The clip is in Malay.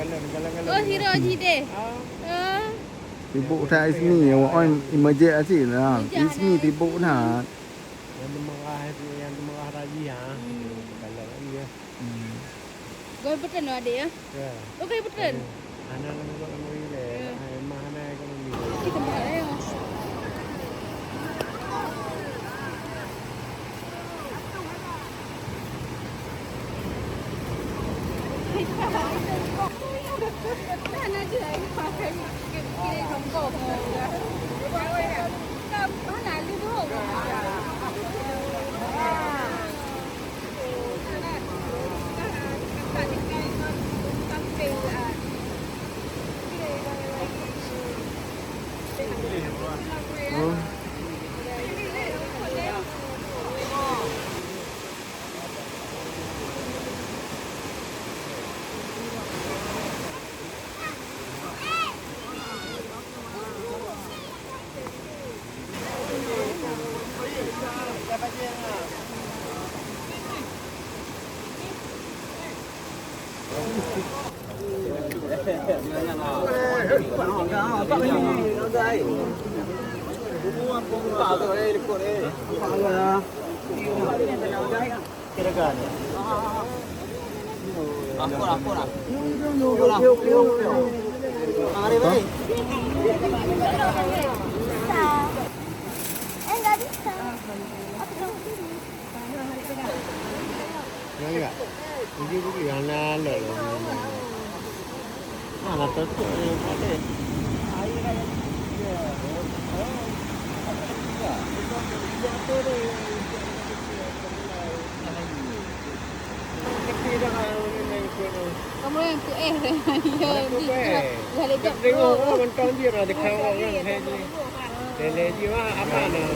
Oh, hero jide. Tibuk tak ismi, orang emergency asyik lah. Ismi tibuk nak. Yang demerah raji ha. Kalau dia. Goi betul no adik ya? Ya. Oh, goi betul. Anak nak ngoi le. Mana ekonomi. Kita mahal ya. Mana dia pakai kiri rombong. Mana lu tu? Enggak bisa. Enggak. Ini bukan yang lalu. Mana tutup yang ada. Kamu yang tu ya di dah lejak. Tengok orang mentang dia ada kawan orang saya ni. Lele dia apa nak?